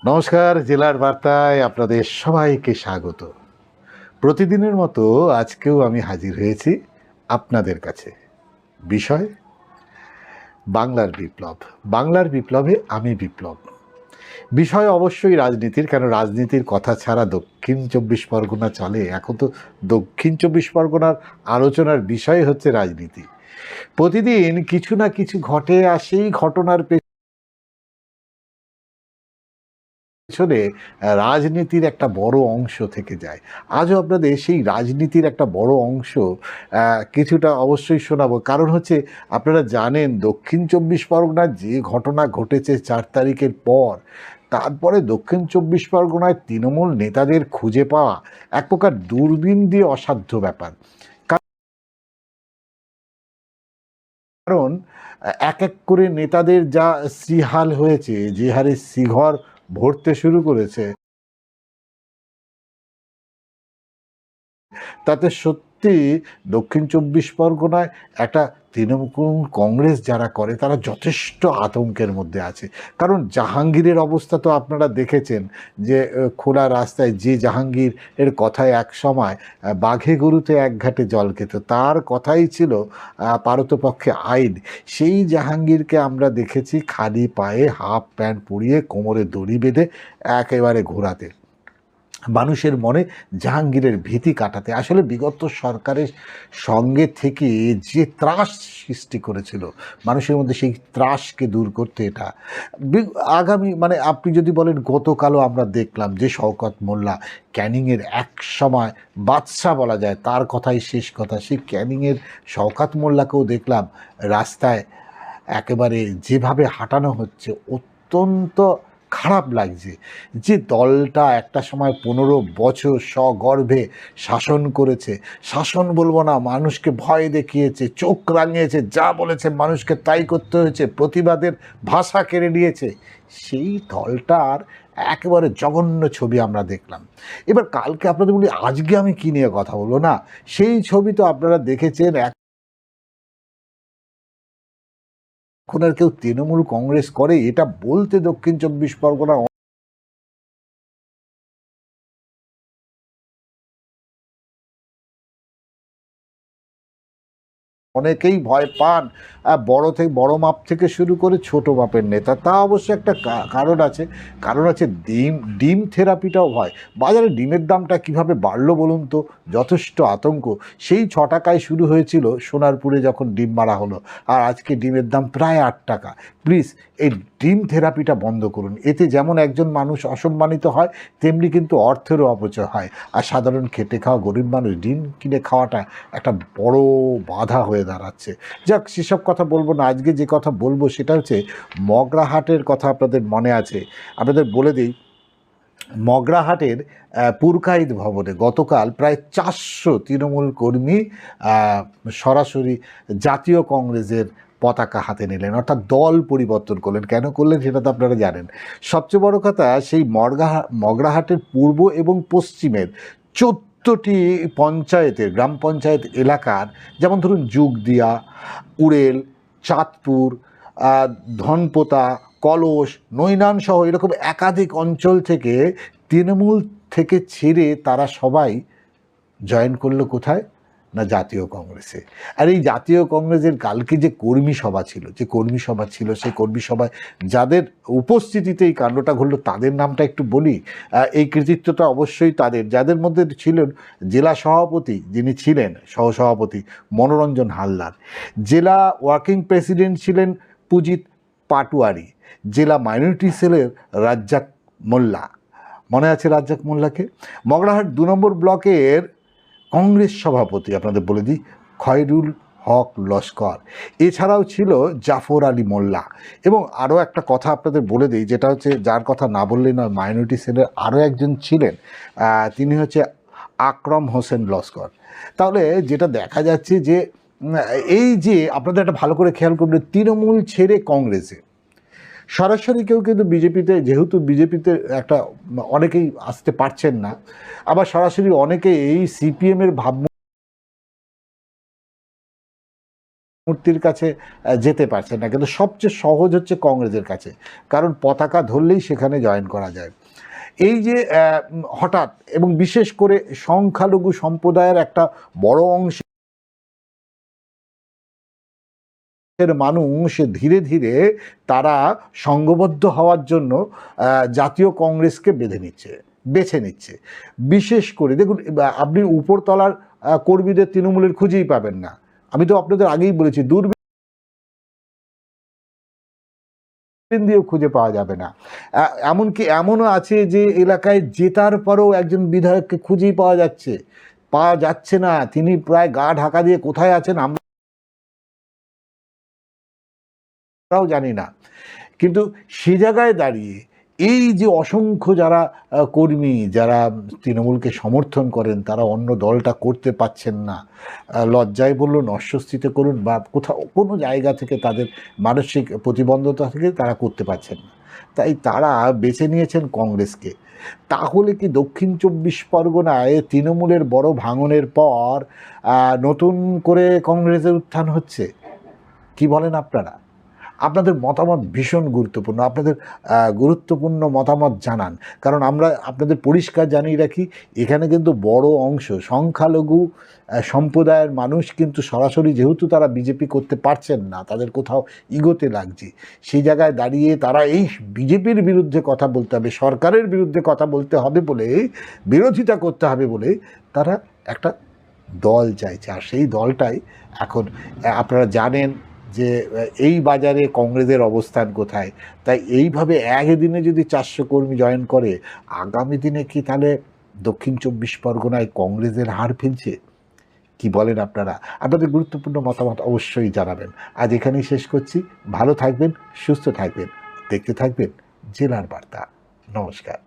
নমস্কার, জেলার বার্তায় আপনাদের সবাইকে স্বাগত। প্রতিদিনের মতো আজকেও আমি হাজির হয়েছি আপনাদের কাছে। বিষয় বাংলার বিপ্লব। বাংলার বিপ্লবে আমি বিপ্লব। বিষয় অবশ্যই রাজনীতির, কেন রাজনীতির কথা ছাড়া দক্ষিণ ২৪ পরগনা চলে? এখন তো দক্ষিণ ২৪ পরগনার আলোচনার বিষয় হচ্ছে রাজনীতি। প্রতিদিন কিছু না কিছু ঘটে, আর সেই ঘটনার পেছনে রাজনীতির একটা বড় অংশ থেকে যায়। আজও আপনাদের সেই রাজনীতির একটা বড় অংশ কিছুটা অবশ্যই শোনাবো। কারণ হচ্ছে, আপনারা জানেন দক্ষিণ ২৪ পরগনার যে ঘটনা ঘটেছে ৪ তারিখের পর, তারপরে দক্ষিণ ২৪ পরগনায় তৃণমূল নেতাদের খুঁজে পাওয়া এক প্রকার দূরবীন দিয়ে অসাধ্য ব্যাপার। কারণ এক এক করে নেতাদের যা শ্রীহাল হয়েছে, যে হারে শ্রীঘর ভরতে শুরু করেছে, তাতে সত্যি দক্ষিণ ২৪ পরগনায় একটা তৃণমূল কংগ্রেস যারা করে তারা যথেষ্ট আতঙ্কের মধ্যে আছে। কারণ জাহাঙ্গীরের অবস্থা তো আপনারা দেখেছেন, যে খোলা রাস্তায় যে জাহাঙ্গীর এর কথায় এক সময় বাঘে গরুতে এক ঘাটে জল খেত, তার কথাই ছিল পারতপক্ষে আইন। সেই জাহাঙ্গীরকে আমরা দেখেছি খালি পায়ে হাফ প্যান্ট পরিয়ে কোমরে দড়ি বেঁধে একেবারে ঘোরাতে, মানুষের মনে জাহাঙ্গীরের ভীতি কাটাতে। আসলে বিগত সরকারের সঙ্গে থেকে যে ত্রাস সৃষ্টি করেছিল মানুষের মধ্যে, সেই ত্রাসকে দূর করতে এটা আগামী, মানে আপনি যদি বলেন, গতকালও আমরা দেখলাম যে শওকত মোল্লা, ক্যানিংয়ের এক সময় বাদশাহ বলা যায়, তার কথাই শেষ কথা, সেই ক্যানিংয়ের শওকত মোল্লাকেও দেখলাম রাস্তায় একেবারে যেভাবে হাঁটানো হচ্ছে, অত্যন্ত খারাপ লাগছে। যে দলটা একটা সময় ১৫ বছর সগর্বে শাসন করেছে, শাসন বলবো না, মানুষকে ভয় দেখিয়েছে, চোখ রাঙিয়েছে, যা বলেছে মানুষকে তাই করতে হয়েছে, প্রতিবাদের ভাষা কেড়ে নিয়েছে, সেই দলটার একেবারে জঘন্য ছবি আমরা দেখলাম। এবার কালকে আপনাদের বলি, আজকে আমি কী নিয়ে কথা বলবো না, সেই ছবি তো আপনারা দেখেছেন। এখন আর কেউ তৃণমূল কংগ্রেস করে এটা বলতে দক্ষিণ ২৪ পরগনা অনেকেই ভয় পান। বড় থেকে বড় মাপ থেকে শুরু করে ছোট মাপের নেতা, তা অবশ্য একটা কারণ আছে। কারণ আছে ডিম ডিম থেরাপিটাও হয়। বাজারে ডিমের দামটা কিভাবে বাড়লো বলুন তো? যথেষ্ট আতঙ্ক। সেই ৬ টাকায় শুরু হয়েছিল সোনারপুরে যখন ডিম মারা হলো, আর আজকে ডিমের দাম প্রায় ৮ টাকা। প্লিজ এই ডিম থেরাপিটা বন্ধ করুন। এতে যেমন একজন মানুষ অসম্মানিত হয়, তেমনি কিন্তু অর্থেরও অপচয় হয়। আর সাধারণ খেটে খাওয়া গরিব মানুষ ডিম কিনে খাওয়াটা একটা বড় বাধা হয়ে দাঁড়াচ্ছে। যাক, সেসব কথা বলবো না। আজকে যে কথা বলবো সেটা হচ্ছে মগরাহাটের কথা। আপনাদের মনে আছে? আপনাদের বলে দিই, মগরাহাটের পুরকাইত ভবনে গতকাল প্রায় ৪০০ তৃণমূল কর্মী সরাসরি জাতীয় কংগ্রেসের পতাকা হাতে নিলেন, অর্থাৎ দল পরিবর্তন করলেন। কেন করলেন সেটা তো আপনারা জানেন। সবচেয়ে বড় কথা, সেই মগরাহাটের পূর্ব এবং পশ্চিমের ১৪টি পঞ্চায়েতের, গ্রাম পঞ্চায়েত এলাকার, যেমন ধরুন যুগদিয়া, উড়েল, চাঁদপুর, ধনপোতা, কলস, নৈনান সহ এরকম একাধিক অঞ্চল থেকে তৃণমূল থেকে ছেড়ে তারা সবাই জয়েন করলো কোথায়? না, জাতীয় কংগ্রেসে। আর এই জাতীয় কংগ্রেসের কালকে যে কর্মী সভা ছিল, সেই কর্মী সভায় যাদের উপস্থিতিতে এই কাণ্ডটা ঘটল, তাদের নামটা একটু বলি। এই কৃতিত্বটা অবশ্যই তাদের, যাদের মধ্যে ছিলেন জেলা সভাপতি, যিনি ছিলেন সহসভাপতি মনোরঞ্জন হালদার, জেলা ওয়ার্কিং প্রেসিডেন্ট ছিলেন পুজিত পাটওয়ারি, জেলা মাইনরিটি সেলের রাজ্জাক মোল্লা, মনে আছে রাজ্জাক মোল্লাকে? মগরাহাট ২ নম্বর ব্লকের কংগ্রেস সভাপতি আপনাদের বলে দিই, খয়রুল হক লস্কর। এছাড়াও ছিল জাফর আলী মোল্লা। এবং আরও একটা কথা আপনাদের বলে দিই, যেটা হচ্ছে, যার কথা না বললেই নয়, মাইনরিটি সেলের আরও একজন ছিলেন, তিনি হচ্ছে আকরম হোসেন লস্কর। তাহলে যেটা দেখা যাচ্ছে যে এই যে আপনাদের একটা ভালো করে খেয়াল করবেন, তৃণমূল ছেড়ে কংগ্রেসে সরাসরি কেউ কিন্তু বিজেপিতে, যেহেতু বিজেপিতে একটা অনেকেই আসতে পারছেন না, আবার সরাসরি অনেকে এই সিপিএমের ভাব মূর্তির কাছে যেতে পারছে না, কিন্তু সবচেয়ে সহজ হচ্ছে কংগ্রেসের কাছে, কারণ পতাকা ধরলেই সেখানে জয়েন করা যায়। এই যে হঠাৎ এবং বিশেষ করে সংখ্যালঘু সম্প্রদায়ের একটা বড় অংশের মানুষ ধীরে ধীরে তারা সংঘবদ্ধ হওয়ার জন্য জাতীয় কংগ্রেসকে বেছে নিচ্ছে। বিশেষ করে দেখুন, আপনি উপরতলার কর্মীদের তৃণমূলের খুঁজেই পাবেন না। আমি তো আপনাদের আগেই বলেছি, দূরবীন দিয়েও খুঁজে পাওয়া যাবে না। এমনকি এমনও আছে যে এলাকায় জেতার পরেও একজন বিধায়ককে খুঁজেই পাওয়া যাচ্ছে না। তিনি প্রায় গা ঢাকা দিয়ে কোথায় আছেন আমরাও জানি না। কিন্তু সে জায়গায় দাঁড়িয়ে এই যে অসংখ্য যারা কর্মী, যারা তৃণমূলকে সমর্থন করেন, তারা অন্য দলটা করতে পাচ্ছেন না, লজ্জায় বলুন, অস্বস্তিতে করুন, বা কোথাও কোনো জায়গা থেকে তাদের মানসিক প্রতিবন্ধতা থেকে তারা করতে পারছেন না, তাই তারা বেছে নিয়েছেন কংগ্রেসকে। তাহলে কি দক্ষিণ 24 পরগনায় তৃণমূলের বড় ভাঙনের পর নতুন করে কংগ্রেসের উত্থান হচ্ছে? কি বলেন আপনারা? আপনাদের মতামত ভীষণ গুরুত্বপূর্ণ। আপনাদের গুরুত্বপূর্ণ মতামত জানান, কারণ আমরা আপনাদের পরিষ্কার জানিয়ে রাখি, এখানে কিন্তু বড় অংশ সংখ্যালঘু সম্প্রদায়ের মানুষ কিন্তু সরাসরি, যেহেতু তারা বিজেপি করতে পারছেন না, তাদের কোথাও ইগোতে লাগছে, সেই জায়গায় দাঁড়িয়ে তারা এই বিজেপির বিরুদ্ধে কথা বলতে হবে, সরকারের বিরুদ্ধে কথা বলতে হবে বলে, বিরোধিতা করতে হবে বলে তারা একটা দল চাইছে। আর সেই দলটাই এখন আপনারা জানেন যে এই বাজারে কংগ্রেসের অবস্থান কোথায়। তাই এইভাবে একদিনে যদি 400 কর্মী জয়েন করে, আগামী দিনে কি তাহলে দক্ষিণ 24 পরগনায় কংগ্রেসের হার ফিরছে? কি বলেন আপনারা? আপনাদের গুরুত্বপূর্ণ মতামত অবশ্যই জানাবেন। আজ এখানেই শেষ করছি। ভালো থাকবেন, সুস্থ থাকবেন, দেখতে থাকবেন জেলার বার্তা। নমস্কার।